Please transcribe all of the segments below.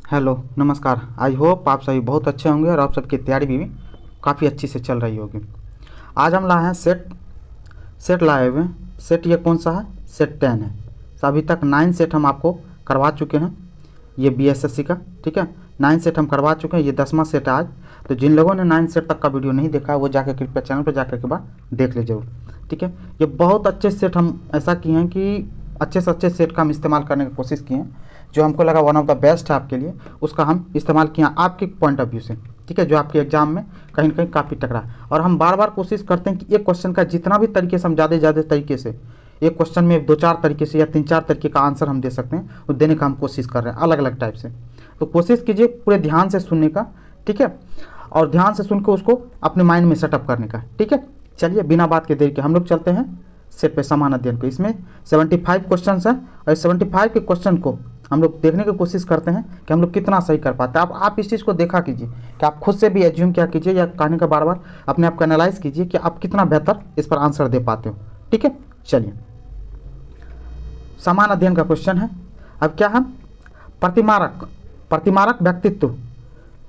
Hello नमस्कार। I hope आप सभी बहुत अच्छे होंगे और आप सबकी तैयारी भी काफ़ी अच्छी से चल रही होगी। आज हम लाए हैं सेट लाए हुए हैं। सेट ये कौन सा है? सेट 10 है। तो अभी तक 9 सेट हम आपको करवा चुके हैं, ये BSSC का, ठीक है। 9 सेट हम करवा चुके हैं, ये 10वां सेट है आज। तो जिन लोगों ने 9 सेट तक का वीडियो नहीं देखा वो जाकर कृपया चैनल पर जाकर के बाद देख ले जरूर, ठीक है। ये बहुत अच्छे सेट हम ऐसा किए हैं कि अच्छे से अच्छे सेट का हम इस्तेमाल करने की कोशिश किए हैं। जो हमको लगा वन ऑफ द बेस्ट है आपके लिए, उसका हम इस्तेमाल किया आपके पॉइंट ऑफ व्यू से, ठीक है, जो आपके एग्जाम में कहीं ना कहीं काफ़ी टकरा। और हम बार बार कोशिश करते हैं कि एक क्वेश्चन का जितना भी तरीके से हम ज़्यादा तरीके से एक क्वेश्चन में 2-4 तरीके से या 3-4 तरीके का आंसर हम दे सकते हैं, वो देने का हम कोशिश कर रहे हैं अलग अलग टाइप से। तो कोशिश कीजिए पूरे ध्यान से सुनने का, ठीक है, और ध्यान से सुन के उसको अपने माइंड में सेटअप करने का, ठीक है। चलिए बिना बात के देर के हम लोग चलते हैं सेट पे समान अध्ययन को। इसमें 75 क्वेश्चन हैं और 75 के क्वेश्चन को हम लोग देखने की कोशिश करते हैं कि हम लोग कितना सही कर पाते हैं। आप इस चीज़ को देखा कीजिए कि आप खुद से भी एज्यूम क्या कीजिए या कहने का बार बार अपने आप को एनालाइज कीजिए कि आप कितना बेहतर इस पर आंसर दे पाते हो, ठीक है। चलिए समान अध्ययन का क्वेश्चन है। अब क्या है? प्रतिमारक व्यक्तित्व,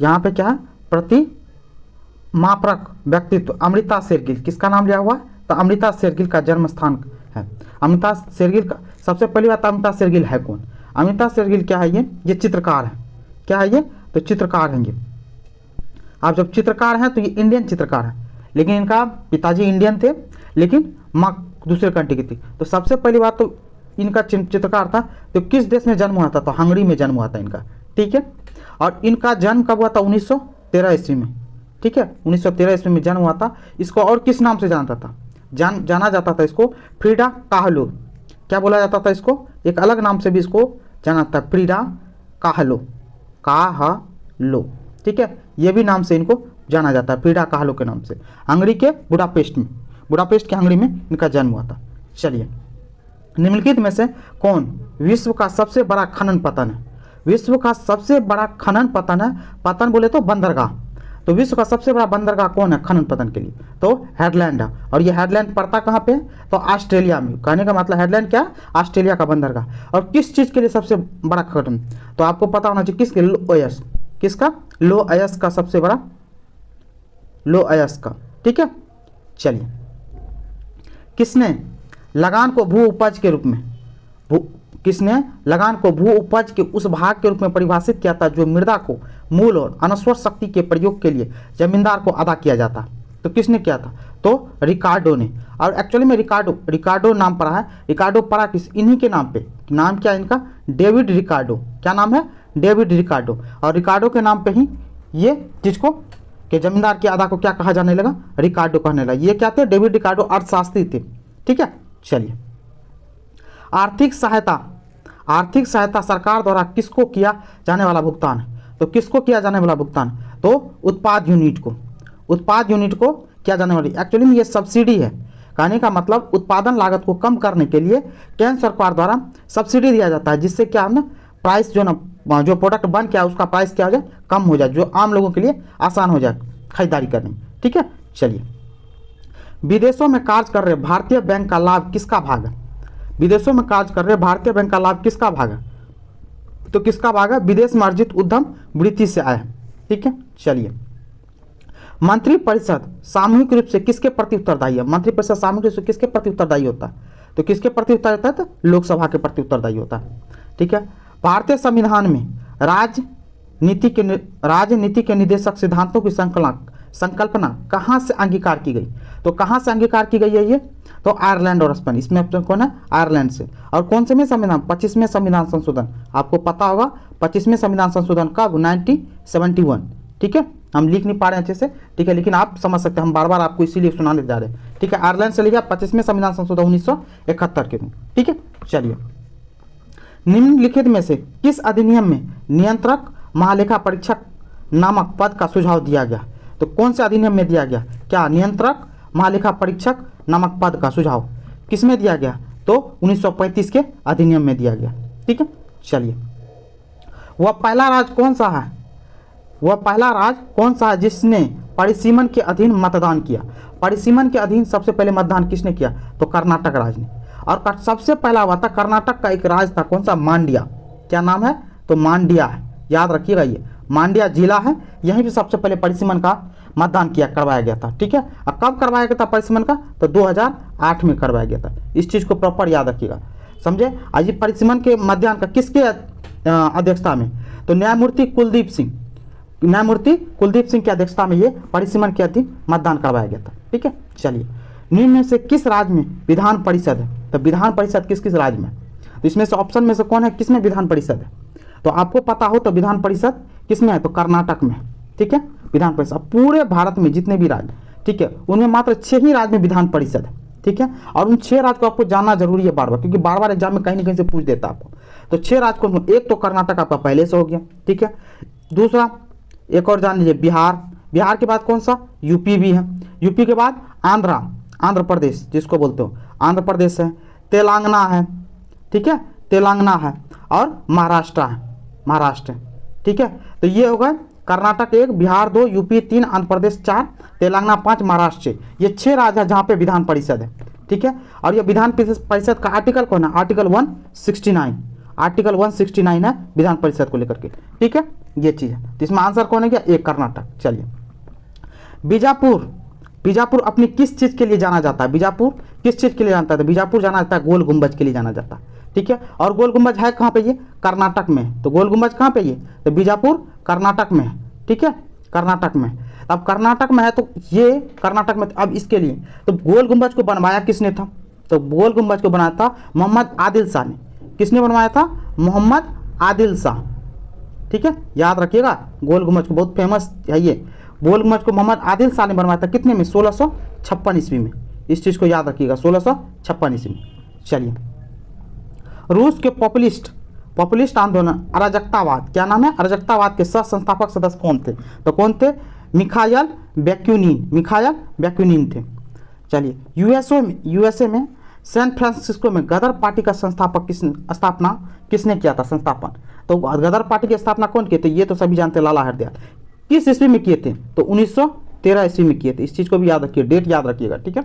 यहाँ पे क्या है? प्रतिमाप्रक व्यक्तित्व अमृता शेरगिल, किसका नाम लिया हुआ है? तो अमृता शेरगिल का जन्म स्थान है। अमृता शेरगिल का सबसे पहली बात, अमृता शेरगिल है कौन? अमृता शेरगिल क्या है? ये चित्रकार है। क्या है ये? तो चित्रकार हैं ये। आप जब चित्रकार हैं तो ये इंडियन चित्रकार है, लेकिन इनका पिताजी इंडियन थे लेकिन माँ दूसरे कंट्री की थी। तो सबसे पहली बात तो इनका चित्रकार था। तो किस देश में जन्म हुआ था? तो हंगरी में जन्म हुआ था इनका, ठीक है। और इनका जन्म कब हुआ था? 1913 ईस्वी में, ठीक है। 1913 ईस्वी में जन्म हुआ था। इसको और किस नाम से जानता था? जाना जाता था इसको फ्रीडा काहलो। क्या बोला जाता था इसको? एक अलग नाम से भी इसको जाना था, फ्रीडा काहलो, ठीक है। ये भी नाम से इनको जाना जाता है, फ्रीडा काहलो के नाम से। हंगरी के बुडापेस्ट के हंगरी में इनका जन्म हुआ था। चलिए निम्नलिखित में से कौन विश्व का सबसे बड़ा खनन पतन है? विश्व का सबसे बड़ा खनन पतन है, पतन बोले तो बंदरगाह। तो विश्व का सबसे बड़ा बंदरगाह कौन है खनन पतन के लिए? तो हेडलैंड है। और ये हेडलैंड पड़ता कहाँ पे? तो ऑस्ट्रेलिया में। कहने का मतलब हेडलैंड क्या? ऑस्ट्रेलिया का बंदरगाह। और किस चीज़ के लिए सबसे बड़ा खनन? तो आपको पता होना चाहिए किसके? लो अयस्क। किसका? लो अयस्क का सबसे बड़ा, लो अयस्क का, ठीक है। चलिए किसने लगान को भू उपज के रूप में किसने लगान को भू उपज के उस भाग के रूप में परिभाषित किया था जो मृदा को मूल और अनश्वर शक्ति के प्रयोग के लिए जमींदार को अदा किया जाता? तो किसने किया था? तो रिकार्डो ने। और एक्चुअली में रिकार्डो नाम पड़ा है। रिकार्डो पड़ा किस? इन्हीं के नाम पे। नाम क्या है इनका? David Ricardo. क्या नाम है? David Ricardo. और रिकार्डो के नाम पे ही ये चीज़ को कि जमींदार की अदा को क्या कहा जाने लगा? रिकार्डो कहने लगा। ये क्या थे? डेविड रिकार्डो अर्थशास्त्री थे, ठीक है। चलिए आर्थिक सहायता सरकार द्वारा किसको किया जाने वाला भुगतान है? तो किसको किया जाने वाला भुगतान? तो उत्पाद यूनिट को किया जाने वाली। एक्चुअली में ये सब्सिडी है। कहने का मतलब उत्पादन लागत को कम करने के लिए केंद्र सरकार द्वारा सब्सिडी दिया जाता है, जिससे क्या है ना, प्राइस जो प्रोडक्ट बन क्या उसका प्राइस क्या हो जाए? कम हो जाए, जो आम लोगों के लिए आसान हो जाए खरीदारी करने में, ठीक है। चलिए विदेशों में कार्य कर रहे भारतीय बैंक का लाभ किसका भाग है? विदेशों में कार्य कर रहे भारतीय बैंक का लाभ किसका भाग है? तो किसका भाग है? विदेश में अर्जित उद्यम वृत्ति से आया है, ठीक है। चलिए मंत्रिपरिषद सामूहिक रूप से किसके प्रति उत्तरदायी है? मंत्रिपरिषद सामूहिक रूप से किसके प्रति उत्तरदायी होता है? तो किसके प्रति उत्तर होता है? तो लोकसभा के प्रति उत्तरदायी होता है, ठीक है। भारतीय संविधान में राजनीति के निर्देशक सिद्धांतों की संकल्पना कहाँ से अंगीकार की गई? तो कहाँ से अंगीकार की गई है ये? तो आयरलैंड और स्पेन। इसमें कौन है? आयरलैंड से। और कौन से में संविधान? 25वें संविधान संशोधन। आपको पता होगा 25वें संविधान संशोधन कब? 1971, ठीक है। हम लिख नहीं पा रहे हैं अच्छे से, ठीक है, लेकिन आप समझ सकते हैं, हम बार बार आपको इसीलिए सुनाने जा रहे हैं, ठीक है। आयरलैंड से लिखा 25वें संविधान संशोधन 1971 के दिन, ठीक है। चलिए निम्नलिखित में से किस अधिनियम में नियंत्रक महालेखा परीक्षक नामक पद का सुझाव दिया गया? तो कौन से अधिनियम में दिया गया? क्या नियंत्रक महालेखा परीक्षक नामक पद का सुझाव किस में दिया गया? तो 1935 के अधिनियम में दिया गया, ठीक है। चलिए वह पहला राज्य कौन सा है जिसने परिसीमन के अधीन मतदान किया? परिसीमन के अधीन सबसे पहले मतदान किसने किया? तो कर्नाटक राज्य ने। और सबसे पहला हुआ था कर्नाटक का एक राज्य था, कौन सा? मांड्या। क्या नाम है? तो मांड्या है, याद रखिएगा। ये मांड्या जिला है, यहीं पे सबसे पहले परिसीमन का मतदान करवाया गया था। ठीक है, और कब करवाया गया था परिसीमन का? तो 2008 में करवाया गया था। इस चीज़ को प्रॉपर याद रखिएगा, समझे। आज परिसीमन के मतदान का किसके अध्यक्षता में? तो न्यायमूर्ति कुलदीप सिंह की अध्यक्षता में ये परिसीमन के अधीन मतदान करवाया गया था। ठीक है, चलिए, निम्न में से किस राज्य में विधान परिषद है? तो विधान परिषद किस किस राज्य में? तो इसमें से ऑप्शन में से कौन है, किसमें विधान परिषद है? तो आपको पता हो तो विधान परिषद किसमें है? तो कर्नाटक में। ठीक है, विधान परिषद पूरे भारत में जितने भी राज्य, ठीक है, उनमें मात्र 6 ही राज्य में विधान परिषद है। ठीक है, और उन 6 राज्य को आपको जानना जरूरी है बार बार, क्योंकि बार बार एग्जाम में कहीं ना कहीं से पूछ देता है आपको। तो 6 राज्य को, एक तो कर्नाटक आपका पहले से हो गया। ठीक है, दूसरा एक और जान लीजिए बिहार के बाद कौन सा? यूपी भी है। यूपी के बाद आंध्र प्रदेश जिसको बोलते हो, आंध्र प्रदेश है। तेलंगाना है, ठीक है, तेलंगाना है, और महाराष्ट्र है। ठीक है, तो ये हो गए कर्नाटक 1, बिहार 2, यूपी 3, आंध्र प्रदेश 4, तेलंगाना 5, महाराष्ट्र 6। ये 6 राज्य है जहाँ पे विधान परिषद है। ठीक है, और ये विधान परिषद का आर्टिकल कौन है? आर्टिकल 169 है विधान परिषद को लेकर के। ठीक है, ये चीज़ है। तो इसमें आंसर कौन है क्या? एक कर्नाटक। चलिए, बीजापुर अपनी किस चीज़ के लिए जाना जाता है? बीजापुर किस चीज़ के लिए जानता है? तो बीजापुर जाना जाता है गोल गुंबज के लिए जाना जाता है। ठीक है, और गोल गुंबज है कहाँ पे? ये कर्नाटक में। तो गोल गुंबज कहाँ पे? ये तो बीजापुर कर्नाटक में है। ठीक है, कर्नाटक में। अब कर्नाटक में है तो ये कर्नाटक में, अब इसके लिए तो गोल गुंबज को बनवाया किसने था? तो गोल गुंबज को बनाया था मोहम्मद आदिल शाह ने। किसने बनवाया था? मोहम्मद आदिल शाह। ठीक है, याद रखिएगा, गोल गुंबज को बहुत फेमस है ये। गोल गुंबज को मोहम्मद आदिल शाह ने बनवाया था कितने में? 1656 ईस्वी में। इस चीज़ को याद रखिएगा, 1656 ईस्वी में। चलिए, रूस के पॉपुलिस्ट आंदोलन अराजकतावाद, क्या नाम है? अराजकतावाद के सह संस्थापक सदस्य कौन थे? तो कौन थे? मिखाइल बैकुनिन थे। चलिए, यूएसए में सैन फ्रांसिस्को में गदर पार्टी का स्थापना किसने किया था? संस्थापन। तो गदर पार्टी की स्थापना कौन किए थे? ये तो सभी जानते हैं, लाला हरदयाल। किस ईस्वी में किए थे? तो 1913 ईस्वी में किए थे। इस चीज़ को भी याद रखिए, डेट याद रखिएगा। ठीक है,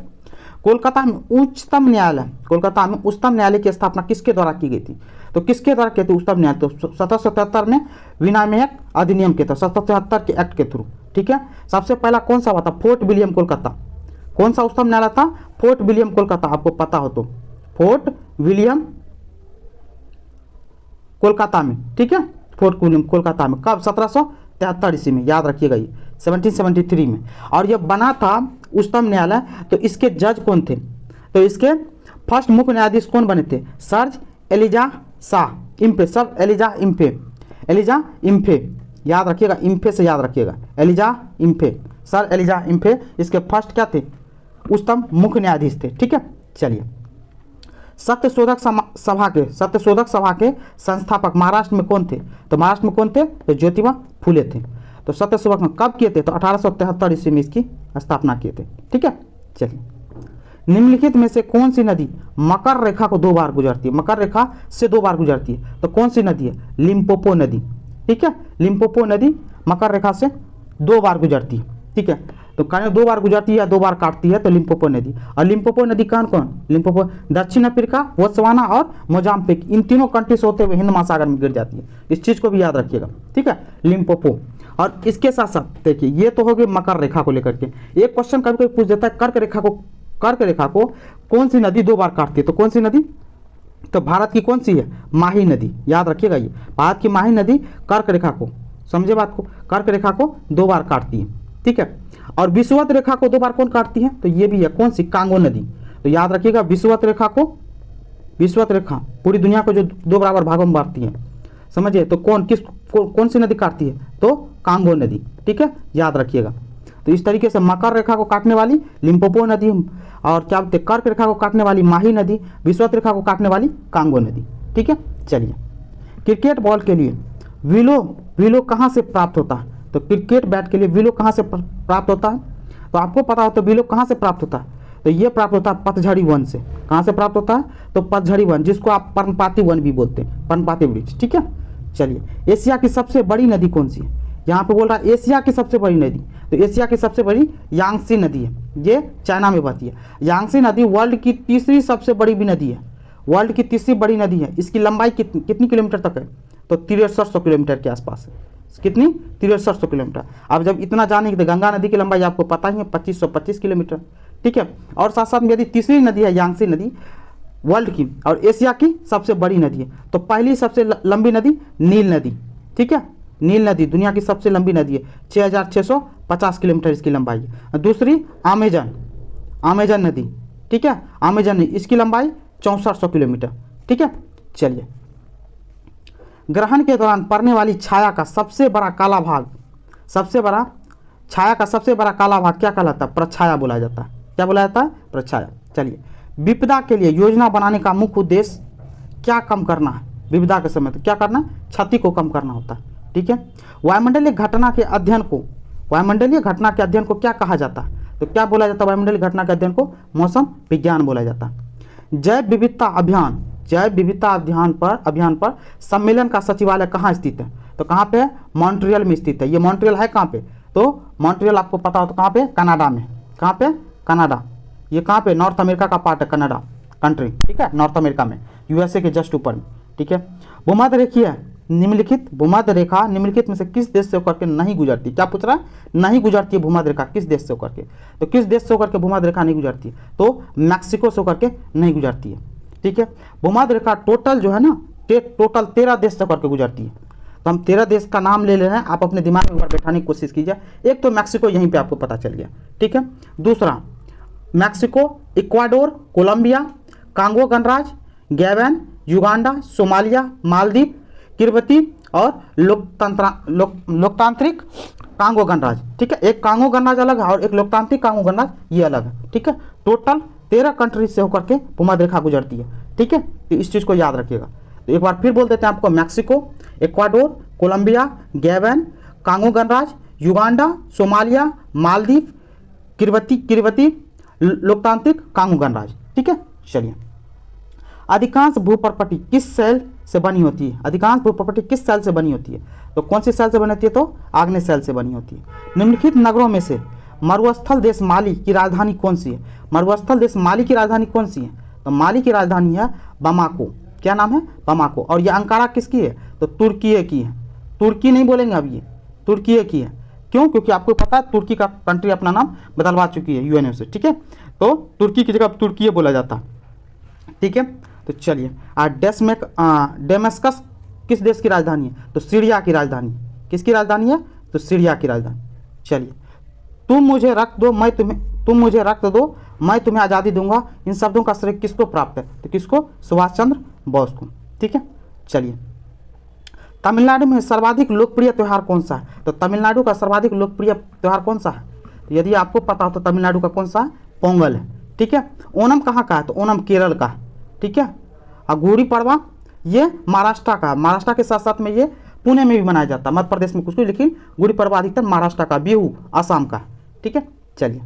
कोलकाता में उच्चतम न्यायालय की स्थापना किसके द्वारा की गई थी? तो किसके द्वारा किए थे उच्चतम न्यायालय? तो 1777 में विनिमयक अधिनियम के था, 1777 के एक्ट के थ्रू। ठीक है, सबसे पहला कौन सा हुआ था? Fort William Kolkata. कौन सा उच्चतम न्यायालय था? Fort William Kolkata. आपको पता हो तो फोर्ट विलियम कोलकाता में। ठीक है, फोर्ट विलियम कोलकाता में कब? 1773 ईस्वी में। याद रखिएगा, ये 1773 में। और जब बना था उच्चतम न्यायालय तो इसके जज कौन थे? तो इसके फर्स्ट मुख्य न्यायाधीश कौन बने थे? Sir Elijah Impey. याद रखिएगा, इम्फे से याद रखिएगा, सर एलिजा इम्फे इसके फर्स्ट क्या थे? उच्चतम मुख्य न्यायाधीश थे। ठीक है, चलिए, सत्यशोधक सभा के संस्थापक महाराष्ट्र में कौन थे? तो महाराष्ट्र में कौन थे? तो ज्योतिबा फुले थे। तो सत्यशोधक में कब किए थे? तो 1873 ईस्वी में इसकी स्थापना किए थे। ठीक है, चलिए, निम्नलिखित में से कौन सी नदी मकर रेखा को 2 बार गुजरती है? मकर रेखा से 2 बार गुजरती है, तो कौन सी नदी है? लिम्पोपो नदी। ठीक है, लिम्पोपो नदी मकर रेखा से 2 बार गुजरती है। ठीक है, तो कहने 2 बार गुजरती है या 2 बार काटती है, तो लिम्पोपो नदी। और लिम्पोपो नदी कौन? लिम्पोपो दक्षिण अफ्रीका, बोत्सवाना और मोजाम्बिक, इन तीनों कंट्री से होते हुए हिंद महासागर में गिर जाती है। इस चीज़ को भी याद रखिएगा। ठीक है, लिम्पोपो। और इसके साथ साथ देखिए, ये तो हो गई मकर रेखा को लेकर के। एक क्वेश्चन कभी कोई पूछ देता है, कर्क रेखा को कौन सी नदी 2 बार काटती है? तो कौन सी नदी? तो भारत की कौन सी है? माही नदी। याद रखिएगा, ये भारत की माही नदी कर्क रेखा को, समझे बात को, कर्क रेखा को 2 बार काटती है। ठीक है, और विषुवत रेखा को 2 बार कौन काटती है? तो ये भी है, कौन सी? कांगो नदी। तो याद रखिएगा, विषुवत रेखा पूरी दुनिया को जो 2 बराबर भागों में बांटती है, समझिए। तो कौन सी नदी काटती है? तो कांगो नदी। ठीक है, याद रखिएगा। तो इस तरीके से मकर रेखा को काटने वाली लिम्पोपो नदी, और क्या बोलते हैं, कर्क रेखा को काटने वाली माही नदी, विषुवत रेखा को काटने वाली कांगो नदी। ठीक है, चलिए, क्रिकेट बॉल के लिए विलो कहाँ से प्राप्त होता है? तो क्रिकेट बैट के लिए विलो कहाँ से प्राप्त होता है? तो आपको पता हो तो विलो कहाँ से प्राप्त होता है? तो ये प्राप्त होता है पतझड़ी वन से। कहाँ से प्राप्त होता है? तो पतझड़ी वन, जिसको आप पर्णपाती वन भी बोलते हैं, पर्णपाती वृक्ष। ठीक है, चलिए, एशिया की सबसे बड़ी नदी कौन सी है? यहाँ पे बोल रहा है एशिया की सबसे बड़ी नदी। तो एशिया की सबसे बड़ी यांगसी नदी है, ये चाइना में बहती है। यांगसी नदी वर्ल्ड की तीसरी सबसे बड़ी भी नदी है, वर्ल्ड की तीसरी बड़ी नदी है। इसकी लंबाई कितनी किलोमीटर तक है? तो 6300 किलोमीटर के आसपास है। कितनी? 6300 किलोमीटर। अब जब इतना जानेंगे तो गंगा नदी की लंबाई आपको पता ही है 2525 किलोमीटर, ठीक है। और साथ साथ में यदि तीसरी नदी है यांगसी नदी, वर्ल्ड की और एशिया की सबसे बड़ी नदी है, तो पहली सबसे लंबी नदी नील नदी, ठीक है। नील नदी दुनिया की सबसे लंबी नदी है, 6650 किलोमीटर इसकी लंबाई है। दूसरी अमेजन नदी, ठीक है, अमेजन नदी, इसकी लंबाई 6400 किलोमीटर, ठीक है। चलिए, ग्रहण के दौरान पड़ने वाली छाया का सबसे बड़ा काला भाग, छाया का सबसे बड़ा काला भाग क्या कहलाता है? प्रछाया बोला जाता है। क्या बोला जाता है? प्रछाया। चलिए, विपदा के लिए योजना बनाने का मुख्य उद्देश्य क्या कम करना है? विपदा के समय तो क्या करना है? क्षति को कम करना होता है, ठीक है। वायुमंडलीय घटना के अध्ययन को क्या कहा जाता है? तो क्या बोला जाता है? वायुमंडलीय घटना के अध्ययन को मौसम विज्ञान बोला जाता है। जैव विविधता अभियान पर सम्मेलन का सचिवालय कहाँ स्थित है? तो कहाँ पे है? मॉन्ट्रियल में स्थित है। ये मॉन्ट्रियल है कहाँ पे? तो मॉन्ट्रियल आपको पता हो तो कहाँ पे? कनाडा में। कहाँ पे? कनाडा। ये कहाँ पे? नॉर्थ अमेरिका का पार्ट है कनाडा कंट्री, ठीक है, नॉर्थ अमेरिका में, यूएसए के जस्ट ऊपर में, ठीक है। भूमध्य रेखा निम्नलिखित में से किस देश से होकर के नहीं गुजरती? क्या पूछ रहा है? नहीं गुजरती है भूमध्य रेखा, किस देश से होकर के? तो किस देश से होकर के भूमध्य रेखा नहीं गुजरती है? तो मैक्सिको से होकर के नहीं गुजरती है, ठीक है। भूमध्य रेखा टोटल जो है ना, टोटल 13 देश से होकर के गुजरती है। तो हम 13 देश का नाम ले रहे हैं, आप अपने दिमाग में बैठाने की कोशिश कीजिए। एक तो मैक्सिको यहीं पे आपको पता चल गया, ठीक है। दूसरा मैक्सिको, इक्वाडोर, कोलंबिया, कांगो गणराज्य, गैबन, युगांडा, सोमालिया, मालदीव, किर्बती और लोकतांत्रिक कांगो गणराज्य, ठीक है। एक कांगो गणराज्य अलग है और एक लोकतांत्रिक कांगो गणराज्य ये अलग है, ठीक है। टोटल 13 कंट्री से होकर के भूमध्य रेखा गुजरती है, ठीक है। तो इस चीज़ को याद रखिएगा। तो एक बार फिर बोल देते हैं आपको, Mexico, Ecuador, Colombia, Gabon, Congo गणराज्य, युगांडा, सोमालिया, मालदीव, किर्बती, लोकतांत्रिक कांगो गणराज्य, ठीक है। चलिए, अधिकांश भूप्रपट्टी किस सेल से बनी होती है? अधिकांश भूप्रपट्टी किस सेल से बनी होती है? तो कौन सी सेल से बनी होती है? तो आग्नेय सेल से बनी होती है। निम्नलिखित नगरों में से मरुस्थल देश माली की राजधानी कौन सी है? मरुस्थल देश माली की राजधानी कौन सी है? तो माली की राजधानी है बामाको। क्या नाम है? बामाको। और ये अंकारा किसकी है? तो तुर्की की है। तुर्की नहीं बोलेंगे अब, ये तुर्की की है। क्यों? क्योंकि आपको पता है तुर्की का कंट्री अपना नाम बदलवा चुकी है यूएनओ से, ठीक है। तो तुर्की की जगह तुर्की बोला जाता है, ठीक है। तो चलिए, डेमस्कस किस देश की राजधानी है? तो सीरिया की राजधानी। किसकी राजधानी है? तो सीरिया की राजधानी। चलिए, तुम मुझे रक्त दो मैं तुम्हें आज़ादी दूंगा, इन शब्दों का श्रेय किसको प्राप्त है? तो किसको? सुभाष चंद्र बोस को, ठीक है। चलिए, तमिलनाडु में सर्वाधिक लोकप्रिय त्यौहार कौन सा है? तो तमिलनाडु का सर्वाधिक लोकप्रिय त्यौहार कौन सा है? तो यदि आपको पता हो तो तमिलनाडु का कौन सा है? पोंगल है, ठीक है। ओणम कहाँ का है? तो ओणम केरल का है, ठीक है। और गुड़ी पड़वा ये महाराष्ट्र का, महाराष्ट्र के साथ साथ में ये पुणे में भी मनाया जाता है, मध्य प्रदेश में कुछ कुछ, लेकिन गुड़ी पड़वा अधिकतर महाराष्ट्र का, बिहू आसाम का, ठीक है। चलिए,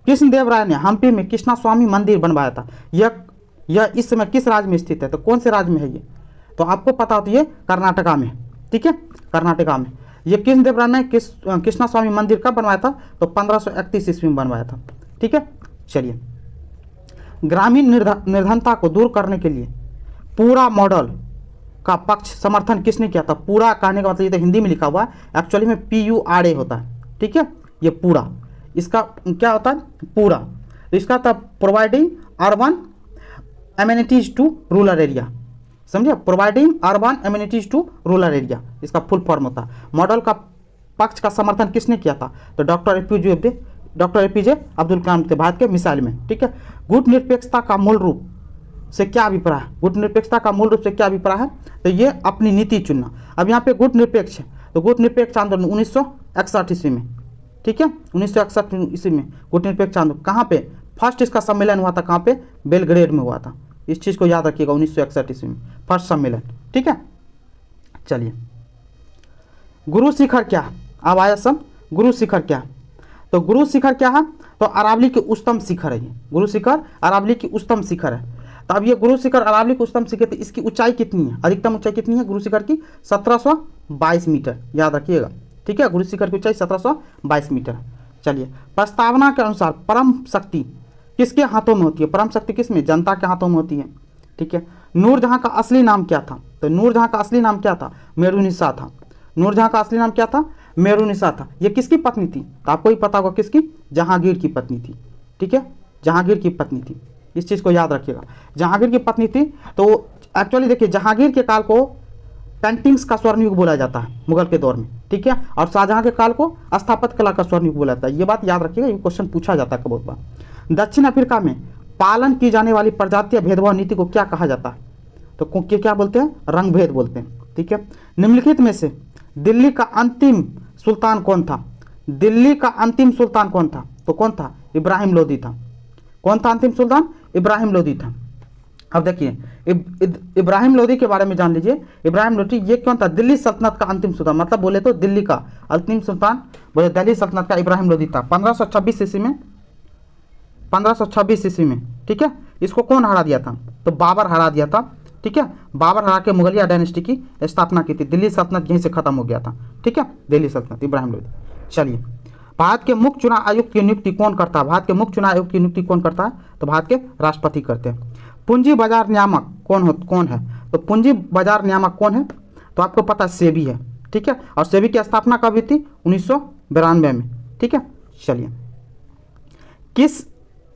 कृष्णदेव राय ने हम्पी में कृष्णा स्वामी मंदिर बनवाया था, यह इस समय किस राज्य में स्थित है? तो कौन से राज्य में है ये? तो आपको पता होता है ये कर्नाटका में, ठीक है, कर्नाटका में। ये कृष्णदेव राय ने कृष्णा स्वामी मंदिर कब बनवाया था? तो 1531 ईस्वी में बनवाया था, ठीक है। चलिए, ग्रामीण निर्धनता को दूर करने के लिए पूरा मॉडल का पक्ष समर्थन किसने किया था? पूरा कहने का मतलब ये तो हिंदी में लिखा हुआ है, एक्चुअली में PURA होता है, ठीक है। ये पूरा, इसका क्या होता है? पूरा। तो इसका था providing urban amenities to rural area, समझे? Providing urban amenities to rural area, इसका फुल फॉर्म होता है। मॉडल का पक्ष का समर्थन किसने किया था? तो डॉक्टर APJ अब्दुल कलाम थे, भारत के मिसाइल में, ठीक है। गुट निरपेक्षता का मूल रूप से क्या अभिप्राय है? गुट निरपेक्षता का मूल रूप से क्या अभिप्राय है? तो ये अपनी नीति चुनना। अब यहाँ पे गुट निरपेक्ष है, तो गुट निरपेक्ष आंदोलन 1961 ईस्वी में, ठीक है, 1961 ईस्वी में गुट निरपेक्ष आंदोलन। कहाँ पे फर्स्ट इसका सम्मेलन हुआ था? कहाँ पे? बेलग्रेड में हुआ था। इस चीज़ को याद रखिएगा, 1961 ईस्वी में फर्स्ट सम्मेलन, ठीक है। चलिए, गुरु शिखर क्या? अब आया सब गुरु शिखर क्या? तो गुरु शिखर क्या है? तो अरावली की उच्चतम शिखर है ये। गुरु शिखर अरावली की उच्चतम शिखर है। तो अब ये गुरु शिखर अरावली की उच्चतम शिखर, तो इसकी ऊंचाई कितनी है? अधिकतम ऊंचाई कितनी है गुरु शिखर की? 1722 मीटर, याद रखिएगा, ठीक है। गुरु शिखर की ऊंचाई 1722 मीटर। चलिए, प्रस्तावना के अनुसार परम शक्ति किसके हाथों में होती है? परम शक्ति किस में? जनता के हाथों में होती है, ठीक है। नूरजहां का असली नाम क्या था? तो नूरजहां का असली नाम क्या था? मेरुनिसा था। नूरजहां का असली नाम क्या था? मेरुनिसा था। ये किसकी पत्नी थी? तो आपको ही पता होगा किसकी? जहांगीर की पत्नी थी। ठीक है, जहांगीर की पत्नी थी, इस चीज़ को याद रखिएगा, जहांगीर की पत्नी थी। तो एक्चुअली देखिए, जहांगीर के काल को पेंटिंग्स का स्वर्ण युग बोला जाता है मुगल के दौर में, ठीक है, और शाहजहां के काल को स्थापत्य कला का स्वर्ण युग बोला जाता है। ये बात याद रखिएगा, ये क्वेश्चन पूछा जाता है बहुत बार। दक्षिण अफ्रीका में पालन की जाने वाली प्रजातीय भेदभाव नीति को क्या कहा जाता है? तो क्या बोलते हैं? रंग भेद बोलते हैं। ठीक है। निम्नलिखित में से दिल्ली का अंतिम सुल्तान कौन था? दिल्ली का अंतिम सुल्तान कौन था? तो कौन था? इब्राहिम लोदी था। कौन था अंतिम सुल्तान? इब्राहिम लोदी था। अब देखिए, इब्राहिम लोदी के बारे में जान लीजिए। इब्राहिम लोदी ये कौन था? दिल्ली सल्तनत का अंतिम सुल्तान, मतलब बोले तो दिल्ली का अंतिम सुल्तान, बोले दिल्ली सल्तनत का इब्राहिम लोदी था 1526 ईस्वी में। 1526 ईस्वी में, ठीक है। इसको कौन हरा दिया था? तो बाबर हरा दिया था। ठीक है, बाबर हरा के मुगलिया डायनेस्टी की स्थापना की थी। दिल्ली सल्तनत यहीं से खत्म हो गया था। ठीक है, दिल्ली सल्तनत इब्राहिम लोदी। चलिए, भारत के मुख्य चुनाव आयुक्त की नियुक्ति कौन करता है? भारत के मुख्य चुनाव आयुक्त की नियुक्ति कौन करता है? तो भारत के राष्ट्रपति करते हैं। पूंजी बाजार नियामक कौन है? तो पूंजी बाजार नियामक कौन है? तो आपको पता है सेबी है। ठीक है, और सेबी की स्थापना कब हुई थी? 1992 में। ठीक है। चलिए, किस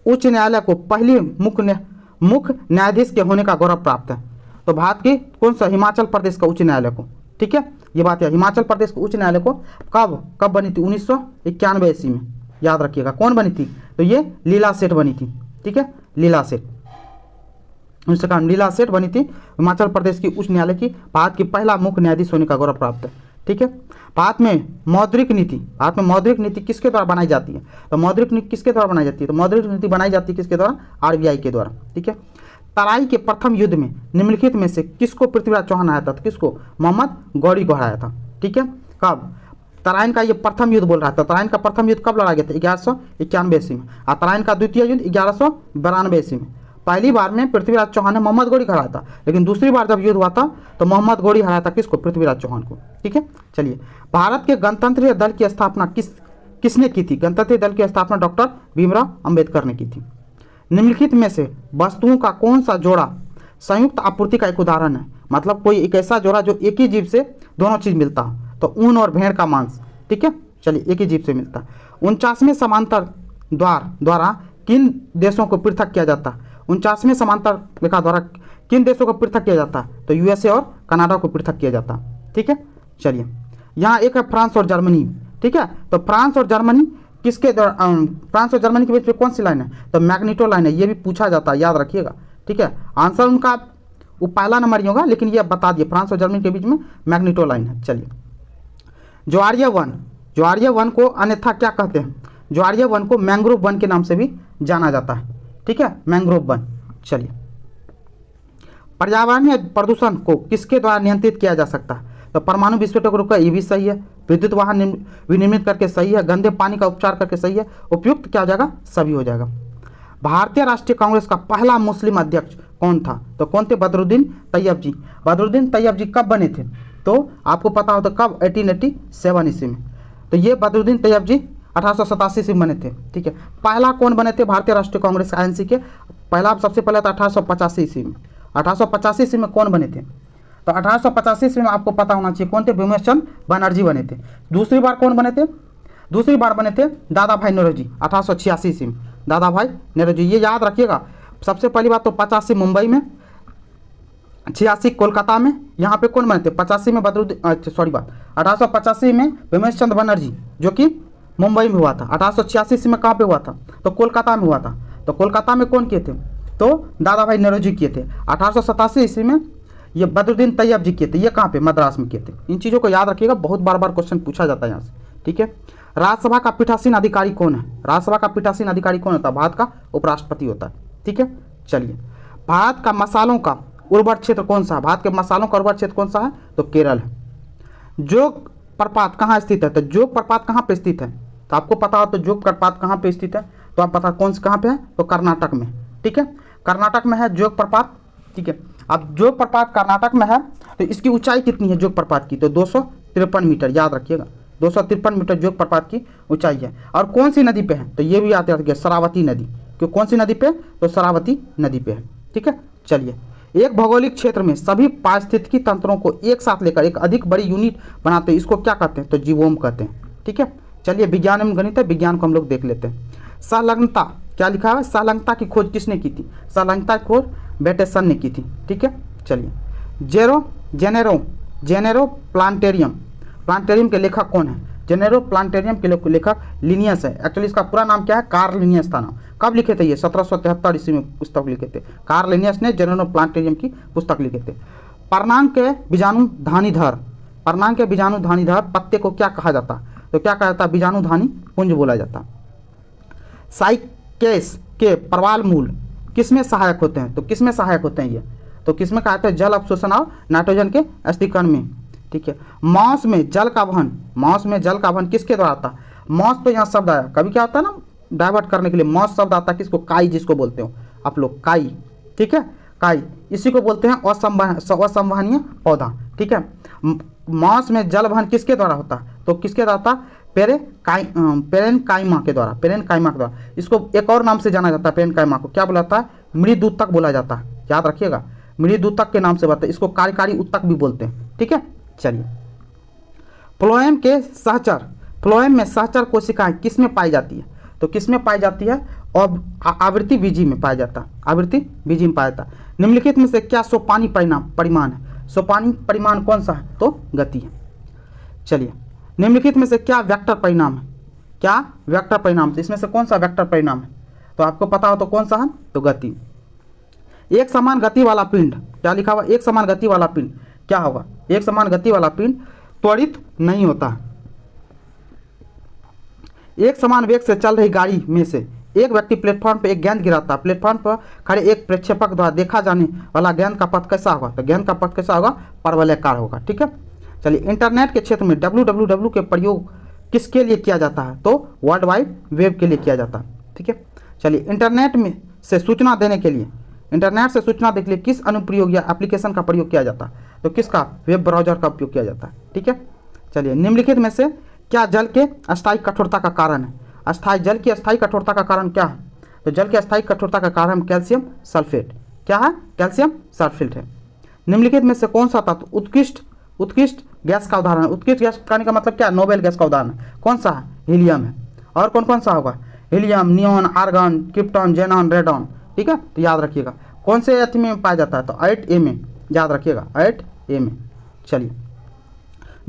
उच्च न्यायालय को पहली मुख्य न्यायाधीश के होने का गौरव प्राप्त है? तो भारत की कौन सा? हिमाचल प्रदेश का उच्च न्यायालय को। ठीक है, ये बात है। हिमाचल प्रदेश के उच्च न्यायालय को कब बनी थी? 1991 ईस्वी में। याद रखिएगा, कौन बनी थी? तो ये लीला सेठ बनी थी। ठीक है, लीला सेठ, लीला सेठ बनी थी। हिमाचल प्रदेश की उच्च न्यायालय की भारत की पहला मुख्य न्यायाधीश होने का गौरव प्राप्त है। ठीक है। भारत में मौद्रिक नीति किसके द्वारा बनाई जाती है? तो मौद्रिक नीति किसके द्वारा बनाई जाती है? तो मौद्रिक नीति बनाई जाती है किसके द्वारा? आरबीआई के द्वारा। ठीक है। तराई के प्रथम युद्ध में निम्नलिखित में से किसको पृथ्वीराज चौहान हराया था? तो किसको? मोहम्मद गौरी को हराया था। ठीक है। कब? तराइन का ये प्रथम युद्ध बोल रहा था। तराइन का प्रथम युद्ध कब लड़ा गया था? 1191 ईस्वी में। और तराइन का द्वितीय युद्ध 1192 ईस्वी में। पहली बार में पृथ्वीराज चौहान ने मोहम्मद गौरी को हराया था, लेकिन दूसरी बार जब युद्ध हुआ था तो मोहम्मद गौरी हराया था किसको? पृथ्वीराज चौहान को। ठीक है। चलिए, भारत के गणतंत्र दल की स्थापना किसने की थी? गणतंत्र दल की स्थापना डॉक्टर भीमराव अंबेडकर ने की थी। निम्नलिखित में से वस्तुओं का कौन सा जोड़ा संयुक्त आपूर्ति का एक उदाहरण है? मतलब कोई एक ऐसा जोड़ा जो एक ही जीव से दोनों चीज मिलता हो। तो ऊन और भेड़ का मांस। ठीक है। चलिए, एक ही जीव से मिलता है। 49वें समांतर द्वारा किन देशों को पृथक किया जाता है? 49वें समांतर रेखा द्वारा किन देशों को पृथक किया जाता है? तो यूएसए और कनाडा को पृथक किया जाता है। ठीक है। चलिए, यहाँ एक है फ्रांस और जर्मनी। ठीक है, तो फ्रांस और जर्मनी किसके द्वारा? फ्रांस और जर्मनी के बीच में कौन सी लाइन है? तो मैग्नीटो लाइन है। ये भी पूछा जाता है, याद रखिएगा। ठीक है, आंसर उनका वो पहला नंबर ही होगा, लेकिन ये बता दिए फ्रांस और जर्मनी के बीच में मैग्नीटो लाइन है। चलिए, ज्वारीय वन को अन्यथा क्या कहते हैं? ज्वारीय वन को मैंग्रोव वन के नाम से भी जाना जाता है। ठीक है, मैंग्रोव वन। चलिए, पर्यावरणीय प्रदूषण को किसके द्वारा नियंत्रित किया जा सकता है? तो परमाणु विस्फोटक रोका, ये भी सही है। विद्युत वाहन विनिर्मित करके सही है। गंदे पानी का उपचार करके सही है। उपयुक्त क्या हो जाएगा? सभी हो जाएगा। भारतीय राष्ट्रीय कांग्रेस का पहला मुस्लिम अध्यक्ष कौन था? तो कौन थे? बदरुद्दीन तैयब जी। बदरुद्दीन तैयब जी कब बने थे? तो आपको पता हो तो कब? 1887 ईस्वी में। तो ये बदरुद्दीन तैयब जी 1887 ईस्वी में बने थे। ठीक है। पहला कौन बने थे भारतीय राष्ट्रीय कांग्रेस आईएनसी के? पहला सबसे पहले था 1885 ईस्वी में। 1885 ईस्वी में कौन बने थे? तो 1885 ईस्वी में आपको पता होना चाहिए कौन थे? भीमेश चंद्र बनर्जी बने थे। दूसरी बार कौन बने थे? दूसरी बार बने थे दादा भाई नौरोजी 1886 ईस्वी में। दादा भाई नौरोजी, ये याद रखिएगा। सबसे पहली बात तो 85 मुंबई में, 86 कोलकाता में। यहाँ पे कौन बने थे? 85 में बदरुद्दीन 1885 में भीमेश चंद्र बनर्जी, जो कि मुंबई में हुआ था। 1886 में कहाँ पे हुआ था? तो कोलकाता में हुआ था। तो कोलकाता में कौन किए थे? तो दादा भाई नौरोजी किए थे। 1887 ईस्वी में ये बदरुद्दीन तैयब जी किए थे। ये कहाँ पे? मद्रास में किए थे। इन चीज़ों को याद रखिएगा, बहुत बार क्वेश्चन पूछा जाता है यहाँ से। ठीक है। राज्यसभा का पीठासीन अधिकारी कौन है? राज्यसभा का पीठासीन अधिकारी कौन होता है? भारत का उपराष्ट्रपति होता है। ठीक है। चलिए, भारत का मसालों का उर्वर क्षेत्र कौन सा है? भारत के मसालों का उर्वर क्षेत्र कौन सा है? तो केरल है। जोग प्रपात कहाँ स्थित है? तो जोग प्रपात कहाँ पे स्थित है? तो आपको पता हो तो जोग प्रपात कहाँ पे स्थित है? तो आप पता कौन से कहाँ पे है? तो कर्नाटक में। ठीक है, कर्नाटक में है जोग प्रपात। ठीक है। अब जोग प्रपात कर्नाटक में है, तो इसकी ऊंचाई कितनी है जोग प्रपात की? तो 253 मीटर। याद रखिएगा, 253 मीटर जोग प्रपात की ऊंचाई है। और कौन सी नदी पे है? तो ये भी याद रखिए, शरावती नदी। क्यों? कौन सी नदी पे? तो शरावती नदी पे है। ठीक है। चलिए, एक भौगोलिक क्षेत्र में सभी पारिस्थितिकी तंत्रों को एक साथ लेकर एक अधिक बड़ी यूनिट बनाते हैं, इसको क्या कहते हैं? तो जीवोम कहते हैं। ठीक है, चलिए विज्ञान एवं गणित है, विज्ञान को हम लोग देख लेते हैं। संलग्नता क्या लिखा है? संलग्नता की खोज किसने की थी? संलग्नता की खोज बैटेसन ने की थी। ठीक है, चलिए जेनेरो प्लांटेरियम, प्लांटेरियम के लेखक कौन है? जेनेरो प्लांटेरियम के लेखक लिनियस है। एक्चुअली इसका पूरा नाम क्या है? कार्ल लिनियस था नाम। कब लिखे थे ये? 1773 ईस्वी में पुस्तक लिखे थे। कार्ल लिनियस ने जेनेरो प्लांटेरियम की पुस्तक लिखे थे। पर्णांक के बीजाणुधानीधर, पर्णांक के बीजाणुधानीधर पत्ते को क्या कहा जाता? तो क्या कहा जाता? बीजाणुधानी पुंज बोला जाता। साइकेस के प्रवाल मूल किसमें सहायक होते हैं? तो किसमें सहायक होते हैं ये? तो किसमें कहा जाता है? जल अवशोषण और नाइट्रोजन के स्थिरीकरण में। ठीक है, मॉस में जल का वहन, मॉस में जल का वहन किसके द्वारा आता? मॉस तो यहाँ शब्द आया, कभी क्या होता है ना डाइवर्ट करने के लिए मॉस शब्द आता है किसको? काई, जिसको बोलते हो आप लोग काई। ठीक है, काई, इसी को बोलते हैं असंवहनीय पौधा। ठीक है, मॉस में जल वहन किसके द्वारा होता? तो किसके द्वारा होता? पेरेनकाइमा के द्वारा, पेरेनकाइमा के द्वारा। इसको एक और नाम से जाना जाता है, पेरेनकाइमा को क्या बोला जाता है? मृदूतक बोला जाता है, याद रखिएगा, मृदूतक के नाम से बताते हैं। इसको कार्यकारी उत्तक भी बोलते हैं। ठीक है, चलिए फ्लोएम के सहचर, फ्लोएम में सहचर कोशिकाएं किसमें पाई जाती है? तो किसमें पाई जाती है? और आवृत्ति बीजी में पाया जाता है, आवृत्ति बीजी में पाया जाता है। निम्नलिखित में से क्या सोपानी परिमाण है? सोपानी परिमाण कौन सा है? तो गति है। चलिए निम्नलिखित में से क्या वेक्टर परिणाम है? क्या वेक्टर परिणाम? तो इसमें से कौन सा वेक्टर परिणाम है? तो आपको पता हो तो कौन सा है? तो गति। एक समान गति वाला पिंड, क्या लिखा हुआ? एक समान गति वाला पिंड क्या होगा? एक समान गति वाला पिंड त्वरित नहीं होता। एक समान वेग से चल रही गाड़ी में से एक व्यक्ति प्लेटफॉर्म पर एक गेंद गिराता, प्लेटफॉर्म पर खड़े एक प्रेक्षेपक द्वारा देखा जाने वाला गेंद का पथ कैसा होगा? तो गेंद का पथ कैसा होगा? परवलयाकार होगा। ठीक है, चलिए इंटरनेट के क्षेत्र में www के प्रयोग किसके लिए किया जाता है? तो वर्ल्ड वाइड वेब के लिए किया जाता है। ठीक है, चलिए इंटरनेट में से सूचना देने के लिए, इंटरनेट से सूचना देने के लिए किस अनुप्रयोग या एप्लीकेशन का प्रयोग किया जाता है? तो किसका? वेब ब्राउजर का उपयोग किया जाता है। ठीक है, चलिए निम्नलिखित में से क्या जल के अस्थायी कठोरता का कारण है? जल की अस्थायी कठोरता का कारण क्या है? तो जल की अस्थायी कठोरता का कारण कैल्शियम सल्फेट। क्या है? कैल्शियम सल्फेट है। निम्नलिखित में से कौन सा तत्व उत्कृष्ट गैस का उदाहरण है? उत्कृष्ट गैस कहने का मतलब क्या? नोबेल गैस का उदाहरण है। कौन सा है? हीलियम है। और कौन कौन सा होगा? Helium, neon, argon, krypton, xenon, radon. ठीक है, तो याद रखिएगा कौन से अति में पाया जाता है? तो 8A में, याद रखिएगा 8A में। चलिए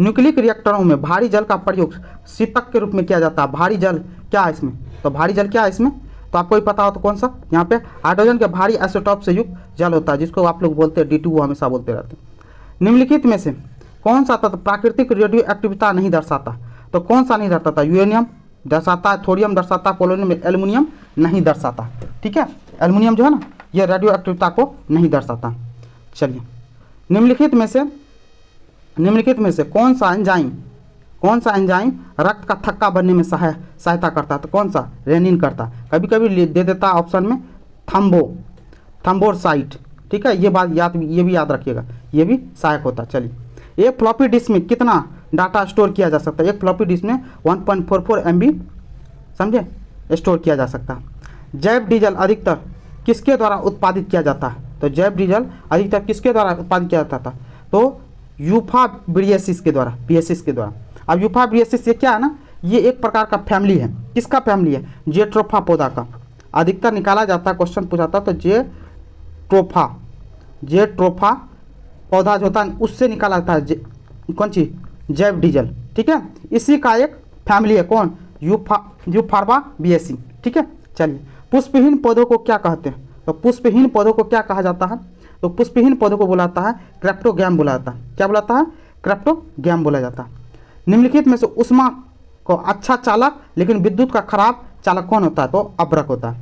न्यूक्लिक रिएक्टरों में भारी जल का प्रयोग शीतक के रूप में किया जाता है। भारी जल क्या है इसमें? तो भारी जल क्या है इसमें? तो आपको ही पता हो तो कौन सा? यहाँ पे हाइड्रोजन के भारी आइसोटॉप से युक्त जल होता है, जिसको आप लोग बोलते हैं D2O, हमेशा बोलते रहते हैं। निम्नलिखित में से कौन सा तत्व प्राकृतिक रेडियो एक्टिविटी नहीं दर्शाता? तो कौन सा नहीं दर्शाता? यूरेनियम दर्शाता है, थोरियम दर्शाता है, पोलोनियम, एल्युमिनियम नहीं दर्शाता। ठीक है, एल्युमिनियम जो है ना ये रेडियो एक्टिविटी को नहीं दर्शाता। चलिए निम्नलिखित में से कौन सा एंजाइम रक्त का थक्का बनने में सहायता करता है? तो कौन सा? रेनिन करता है। कभी कभी दे देता है ऑप्शन में थम्बोसाइट। ठीक है, ये भी याद रखिएगा, ये भी सहायक होता है। चलिए एक फ्लॉपी डिस्क में कितना डाटा स्टोर किया जा सकता है? एक फ्लॉपी डिस्क में 1.44 MB समझे स्टोर किया जा सकता है। जैव डीजल अधिकतर किसके द्वारा उत्पादित किया जाता है? तो जैव डीजल अधिकतर किसके द्वारा उत्पादित किया जाता है? तो यूफाब्रिएसिस के द्वारा, बीएसिस के द्वारा। अब यूफाब्रिएसिस ये क्या है ना, ये एक प्रकार का फैमिली है। किसका फैमिली है? जेट्रोफा पौधा का अधिकतर निकाला जाता है, क्वेश्चन पूछाता है तो जेट्रोफा पौधा जो होता है उससे निकाला जाता है कौन चीज? जैव डीजल। ठीक है, इसी का एक फैमिली है कौन? यूफार्बाबिएसी। ठीक है, चलिए पुष्पहीन पौधों को क्या कहते हैं? तो पुष्पहीन पौधों को क्या कहा जाता है? तो पुष्पहीन पौधों को बुलाता है क्रेप्टोगैम बोला जाता है। क्या बुलाता है? क्रेप्टोगैम बोला जाता है। निम्नलिखित में से ऊष्मा को अच्छा चालक लेकिन विद्युत का खराब चालक कौन होता है? तो अभ्रक होता है।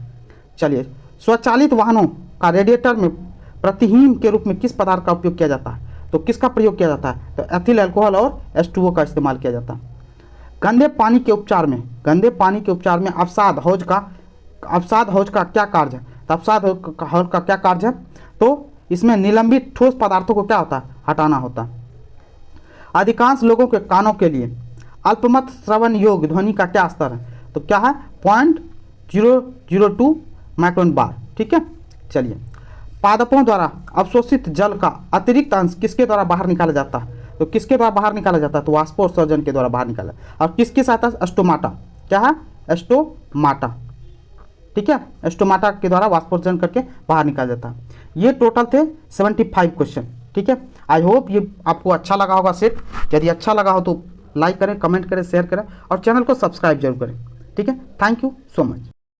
चलिए स्वचालित वाहनों का रेडिएटर में प्रतिहीन के रूप में किस पदार्थ का उपयोग किया जाता है? तो किसका प्रयोग किया जाता है? तो एथिल अल्कोहल और H2O का इस्तेमाल किया जाता है। गंदे पानी के उपचार में अवसाद हौज का क्या कार्य है? तो अवसाद हौज का क्या कार्य है? तो इसमें निलंबित ठोस पदार्थों को क्या होता है? हटाना होता है। अधिकांश लोगों के कानों के लिए अल्पमत श्रवण योग्य ध्वनि का क्या स्तर है? तो क्या है? 0.002 माइक्रोन बार। ठीक है, चलिए पादपों द्वारा अवशोषित जल का अतिरिक्त अंश किसके द्वारा बाहर निकाला जाता है? तो किसके द्वारा बाहर निकाला जाता है? तो वाष्पोत्सर्जन के द्वारा बाहर निकाला। और किसके साथ? स्टोमाटा। क्या है? स्टोमाटा। ठीक है, स्टोमाटा के द्वारा वाष्पोत्सर्जन करके बाहर निकाला जाता है। ये टोटल थे 75 क्वेश्चन। ठीक है, आई होप ये आपको अच्छा लगा होगा सेट। यदि अच्छा लगा हो तो लाइक करें, कमेंट करें, शेयर करें और चैनल को सब्सक्राइब जरूर करें। ठीक है, थैंक यू सो मच।